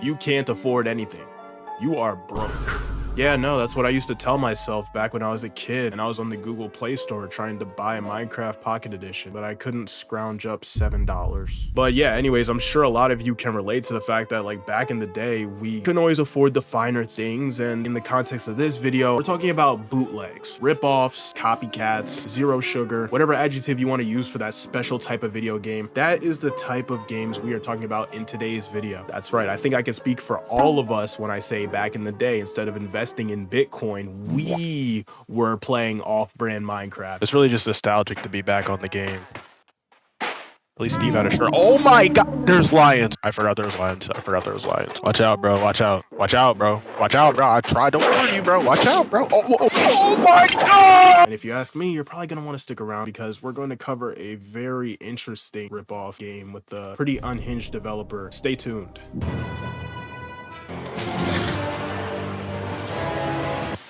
You can't afford anything. You are broke. Yeah, no, that's what I used to tell myself back when I was a kid and I was on the Google Play Store trying to buy Minecraft Pocket Edition, but I couldn't scrounge up $7. But yeah, anyways, I'm sure a lot of you can relate to the fact that like back in the day, we couldn't always afford the finer things. And in the context of this video, we're talking about bootlegs, ripoffs, copycats, zero sugar, whatever adjective you want to use for that special type of video game. That is the type of games we are talking about in today's video. That's right. I think I can speak for all of us when I say back in the day, instead of investing in Bitcoin, we were playing off-brand Minecraft. It's really just nostalgic to be back on the game. At least Steve had a shirt. Oh my god, there's lions. I forgot there was lions. Watch out, bro. Watch out, bro. I tried to warn you, bro. Watch out, bro. Oh my god! And if you ask me, you're probably going to want to stick around because we're going to cover a very interesting ripoff game with a pretty unhinged developer. Stay tuned.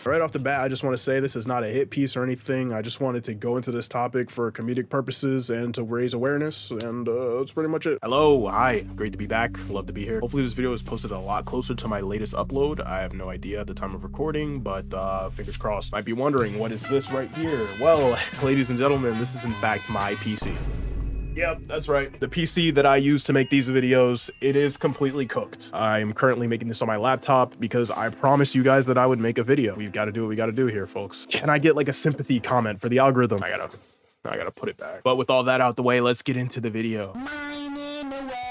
Right off the bat, I just want to say this is not a hit piece or anything. I just wanted to go into this topic for comedic purposes and to raise awareness, and that's pretty much it. Hello, hi, great to be back, love to be here. Hopefully this video is posted a lot closer to my latest upload. I have no idea at the time of recording, but fingers crossed. Might be wondering, what is this right here? Well, ladies and gentlemen, this is in fact my PC. Yep, that's right. The PC that I use to make these videos, it is completely cooked. I'm currently making this on my laptop because I promised you guys that I would make a video. We've got to do what we got to do here, folks. Can I get like a sympathy comment for the algorithm? I gotta put it back. But with all that out the way, let's get into the video.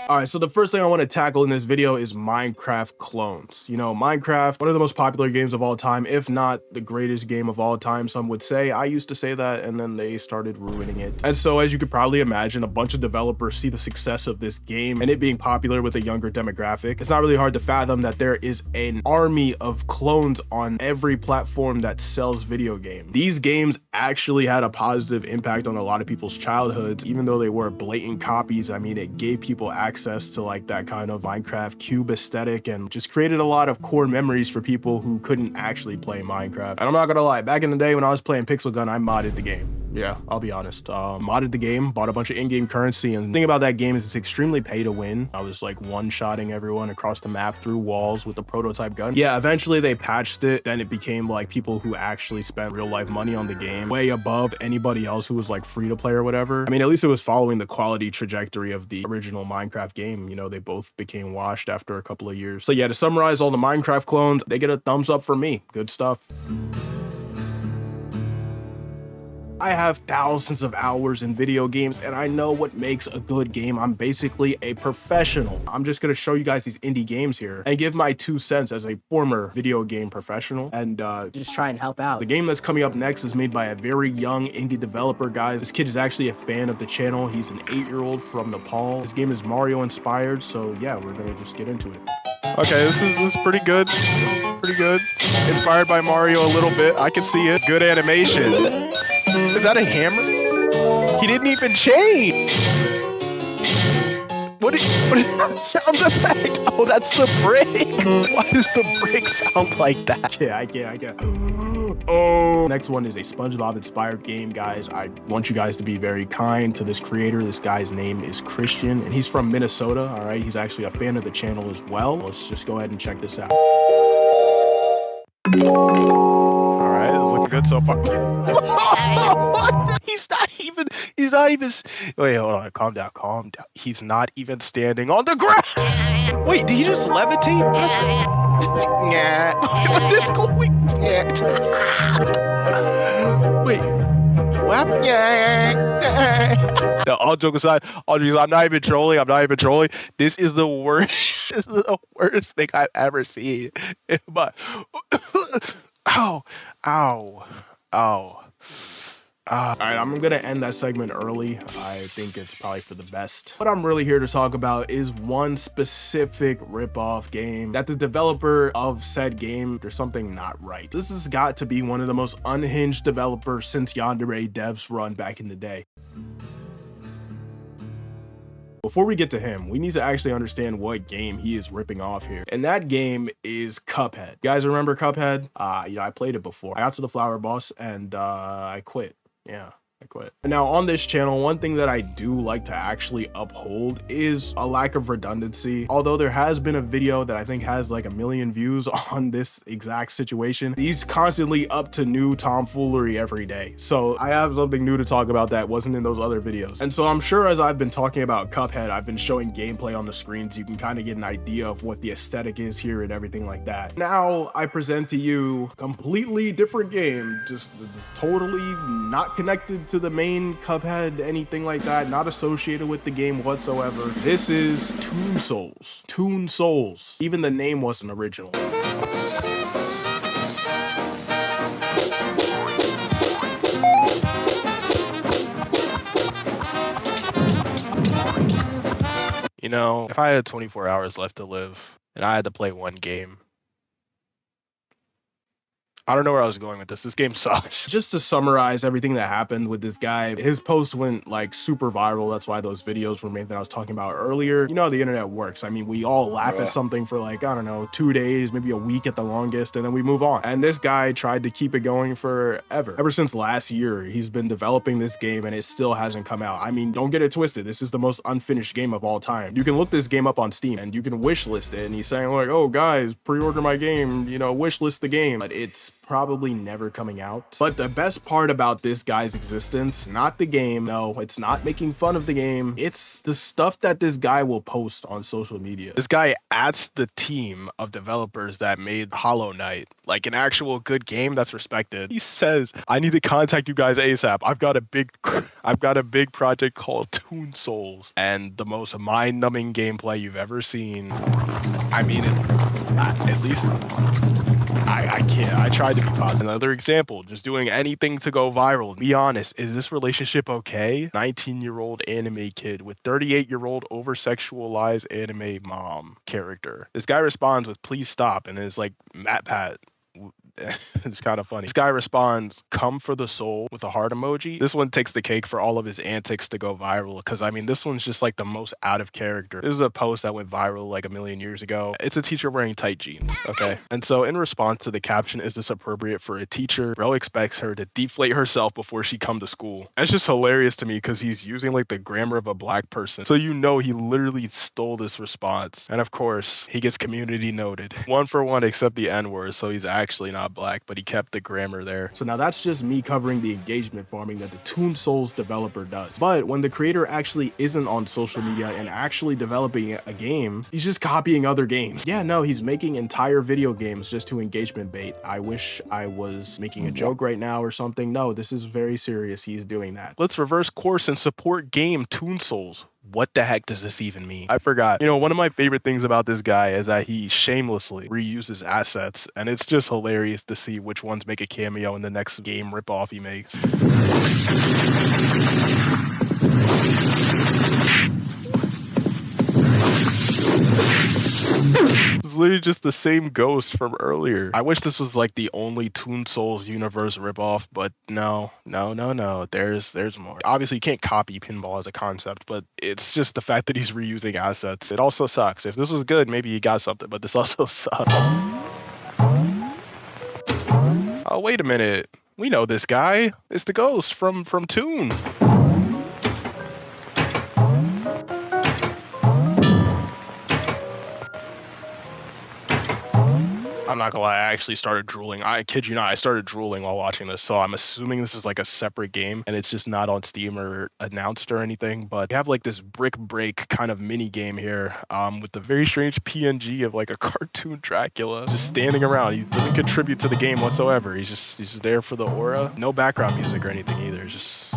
All right, so the first thing I want to tackle in this video is Minecraft clones. You know, Minecraft, one of the most popular games of all time, if not the greatest game of all time, some would say. I used to say that, and then they started ruining it. And so, as you could probably imagine, a bunch of developers see the success of this game and it being popular with a younger demographic. It's not really hard to fathom that there is an army of clones on every platform that sells video games. These games actually had a positive impact on a lot of people's childhoods, even though they were blatant copies. I mean, it gave people access to like that kind of Minecraft cube aesthetic and just created a lot of core memories for people who couldn't actually play Minecraft. And I'm not gonna lie, back in the day when I was playing Pixel Gun, I modded the game. Yeah, I'll be honest. Modded the game, bought a bunch of in-game currency, and the thing about that game is it's extremely pay to win. I was like one-shotting everyone across the map through walls with a prototype gun. Yeah, eventually they patched it. Then it became like people who actually spent real-life money on the game, way above anybody else who was like free-to-play or whatever. I mean, at least it was following the quality trajectory of the original Minecraft game. You know, they both became washed after a couple of years. So yeah, to summarize all the Minecraft clones, they get a thumbs up from me. Good stuff. I have thousands of hours in video games and I know what makes a good game. I'm basically a professional. I'm just gonna show you guys these indie games here and give my 2 cents as a former video game professional and just try and help out. The game that's coming up next is made by a very young indie developer, guys. This kid is actually a fan of the channel. He's an 8-year-old from Nepal. This game is Mario inspired, so yeah, we're gonna just get into it. Okay, this is pretty good. Pretty good. Inspired by Mario a little bit. I can see it. Good animation. Is that a hammer? He didn't even change. What is that sound effect? Oh, that's the brick. Why does the brick sound like that? Yeah, I get. Oh. Next one is a SpongeBob inspired game, guys. I want you guys to be very kind to this creator. This guy's name is Christian and he's from Minnesota. All right, he's actually a fan of the channel as well. Let's just go ahead and check this out. All right, it's looking good so far. He's not even. Wait, hold on. Calm down. He's not even standing on the ground. Wait, did he just levitate? Yeah. What's this going? Wait. What? Yeah. No, all jokes aside, I'm not even trolling. This is the worst. This is the worst thing I've ever seen. But ow. All right, I'm gonna end that segment early. I think it's probably for the best. What I'm really here to talk about is one specific ripoff game that the developer of said game, there's something not right. This has got to be one of the most unhinged developers since Yandere Dev's run back in the day. Before we get to him, we need to actually understand what game he is ripping off here. And that game is Cuphead. You guys remember Cuphead? You know, I played it before. I got to the flower boss and I quit. Yeah, I quit. Now on this channel, one thing that I do like to actually uphold is a lack of redundancy. Although there has been a video that I think has like 1 million views on this exact situation, he's constantly up to new tomfoolery every day. So I have something new to talk about that wasn't in those other videos. And so I'm sure as I've been talking about Cuphead, I've been showing gameplay on the screen so you can kind of get an idea of what the aesthetic is here and everything like that. Now I present to you a completely different game, just totally not connected to the main Cuphead, anything like that, not associated with the game whatsoever. This is Toon Souls. Toon Souls. Even the name wasn't original. You know, if I had 24 hours left to live and I had to play one game, I don't know where I was going with this. This game sucks. Just to summarize everything that happened with this guy, his post went like super viral. That's why those videos were made that I was talking about earlier. You know how the internet works. I mean, we all laugh at something for like, I don't know, 2 days, maybe a week at the longest, and then we move on. And this guy tried to keep it going forever. Ever since last year, he's been developing this game and it still hasn't come out. I mean, don't get it twisted. This is the most unfinished game of all time. You can look this game up on Steam and you can wish list it. And he's saying like, oh guys, pre-order my game, you know, wish list the game. But it's probably never coming out. But the best part about this guy's existence, not the game, no, it's not making fun of the game, it's the stuff that this guy will post on social media. This guy adds the team of developers that made Hollow Knight, like an actual good game that's respected. He says, I need to contact you guys ASAP. I've got a big project called Toon Souls, and the most mind-numbing gameplay you've ever seen. I mean, at least I can't. I tried to be positive. Another example, just doing anything to go viral. Be honest, is this relationship okay? 19-year-old anime kid with 38-year-old over-sexualized anime mom character. This guy responds with, please stop, and is like, MatPat. It's kind of funny. This guy responds, come for the soul, with a heart emoji. This one takes the cake for all of his antics to go viral, because I mean, this one's just like the most out of character. This is a post that went viral like 1 million years ago. It's a teacher wearing tight jeans, okay? And so in response to the caption, is this appropriate for a teacher? Bro expects her to deflate herself before she come to school. That's just hilarious to me because he's using like the grammar of a black person. So you know he literally stole this response. And of course, he gets community noted. 1 for 1 except the N-word, so he's actually not black, but he kept the grammar there. So now that's just me covering the engagement farming that the Toon Souls developer does. But when the creator actually isn't on social media and actually developing a game, he's just copying other games. Yeah, no, he's making entire video games just to engagement bait. I wish I was making a joke right now or something. No, this is very serious. He's doing that. Let's reverse course and support game Toon Souls. What the heck does this even mean? I forgot. You know, one of my favorite things about this guy is that he shamelessly reuses assets, and it's just hilarious to see which ones make a cameo in the next game ripoff he makes. It's literally just the same ghost from earlier. I wish this was like the only Toon Souls universe ripoff, but no. There's more. Obviously, you can't copy pinball as a concept, but it's just the fact that he's reusing assets. It also sucks. If this was good, maybe he got something, but this also sucks. Oh, wait a minute. We know this guy. It's the ghost from Toon. I'm not gonna lie, I actually started drooling. I kid you not, I started drooling while watching this, so I'm assuming this is like a separate game and it's just not on Steam or announced or anything, but you have like this brick break kind of mini game here with the very strange PNG of like a cartoon Dracula just standing around. He doesn't contribute to the game whatsoever. He's just there for the aura. No background music or anything either. Just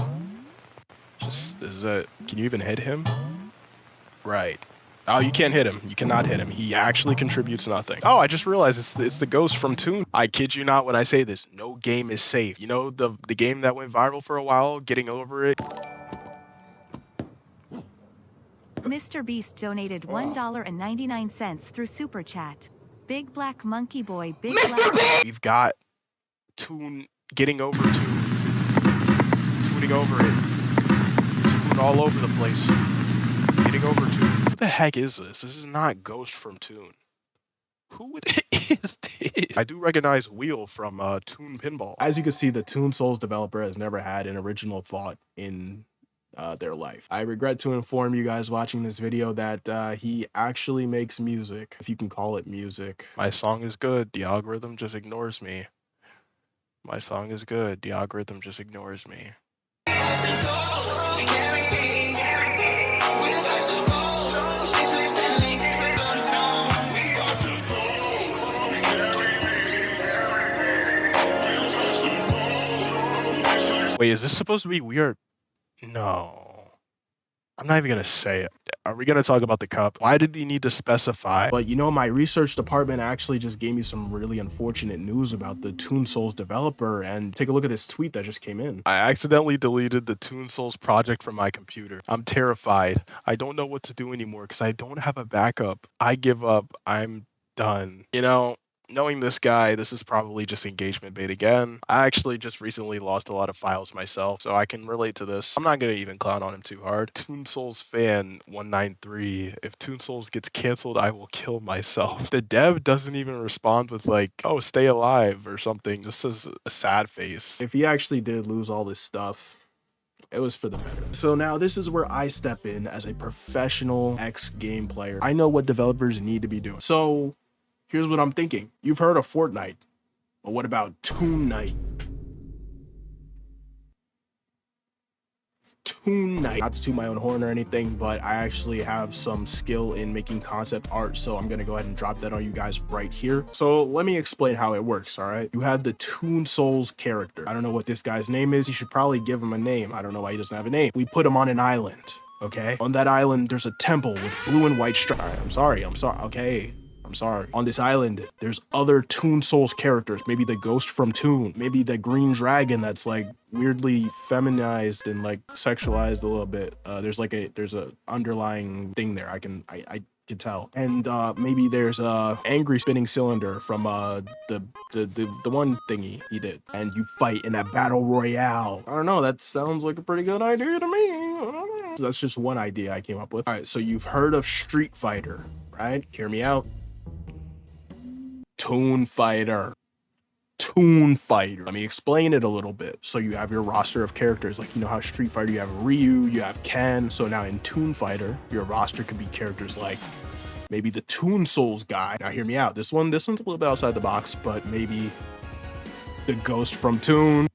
this is it. Can you even hit him? Right. Oh, you can't hit him. You cannot hit him. He actually contributes nothing. Oh, I just realized it's the ghost from Toon. I kid you not when I say this. No game is safe. You know the game that went viral for a while, Getting Over It? Mr. Beast donated $1.99 through Super Chat. Big Black Monkey Boy, Big Mr. Beast! We've got Toon, Getting Over Toon. Tooning over it. Toon all over the place. Getting Over Toon. What the heck is this? This is not Ghost from Toon. Who is this? I do recognize Wheel from Toon Pinball. As you can see, the Toon Souls developer has never had an original thought in their life. I regret to inform you guys watching this video that he actually makes music, if you can call it music. My song is good. The algorithm just ignores me. My song is good. The algorithm just ignores me. Wait, is this supposed to be weird? No. I'm not even gonna say it. Are we gonna talk about the cup? Why did we need to specify? But you know, my research department actually just gave me some really unfortunate news about the Toon Souls developer, and take a look at this tweet that just came in. I accidentally deleted the Toon Souls project from my computer. I'm terrified. I don't know what to do anymore because I don't have a backup. I give up. I'm done. You know, knowing this guy, this is probably just engagement bait again. I actually just recently lost a lot of files myself, so I can relate to this. I'm not gonna even clown on him too hard. Toon Souls fan 193. If Toon Souls gets canceled, I will kill myself. The dev doesn't even respond with like, oh, stay alive or something. Just says a sad face. If he actually did lose all this stuff, it was for the better. So now this is where I step in as a professional ex-game player. I know what developers need to be doing. So here's what I'm thinking. You've heard of Fortnite, but what about Toon Night? Toon Night. Not to toot my own horn or anything, but I actually have some skill in making concept art, so I'm gonna go ahead and drop that on you guys right here. So let me explain how it works, all right? You have the Toon Souls character. I don't know what this guy's name is. You should probably give him a name. I don't know why he doesn't have a name. We put him on an island, okay? On that island, there's a temple with blue and white stripes. All right, I'm sorry, okay. I'm sorry. On this island, there's other Toon Souls characters. Maybe the ghost from Toon. Maybe the green dragon that's like weirdly feminized and like sexualized a little bit. There's a underlying thing there. I can tell. And maybe there's a angry spinning cylinder from the one thingy he did. And you fight in a battle royale. I don't know. That sounds like a pretty good idea to me. So that's just one idea I came up with. All right. So you've heard of Street Fighter, right? Hear me out. Toon Fighter. Toon Fighter. Let me explain it a little bit. So you have your roster of characters, like you know how Street Fighter, you have Ryu, you have Ken. So now in Toon Fighter, your roster could be characters like maybe the Toon Souls guy. Now hear me out. This one's a little bit outside the box, but maybe the ghost from Toon.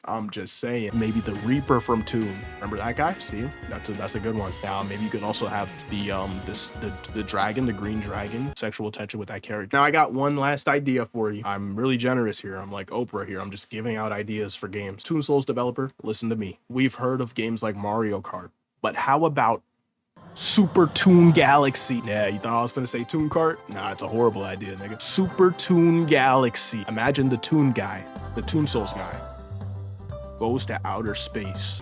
I'm just saying, maybe the Reaper from Toon. Remember that guy? See, that's a good one. Now maybe you could also have the dragon, the green dragon, sexual tension with that character. Now I got one last idea for you. I'm really generous here. I'm like Oprah here. I'm just giving out ideas for games. Toon Souls developer, listen to me. We've heard of games like Mario Kart, but how about Super Toon Galaxy? Yeah, you thought I was gonna say Toon Kart? Nah, it's a horrible idea, nigga. Super Toon Galaxy. Imagine the Toon guy, the Toon Souls guy, goes to outer space.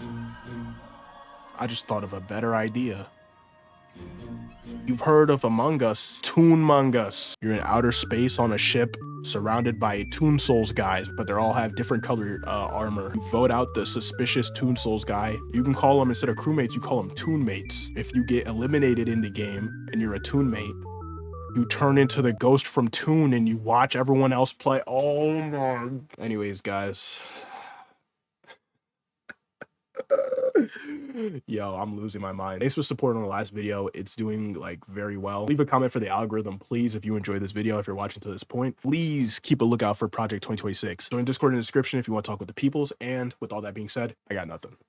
I just thought of a better idea. You've heard of Among Us, Toon-mong Us. You're in outer space on a ship surrounded by Toon Souls guys, but they all have different color armor. You vote out the suspicious Toon Souls guy. You can call them, instead of crewmates, you call them Toon mates. If you get eliminated in the game and you're a Toon mate, you turn into the ghost from Toon and you watch everyone else play. Oh my. Anyways, guys. Yo, I'm losing my mind. Thanks for supporting the last video. It's doing like very well. Leave a comment for the algorithm, please, if you enjoyed this video. If you're watching to this point, please keep a lookout for Project 2026. Join Discord in the description if you want to talk with the peoples. And with all that being said, I got nothing.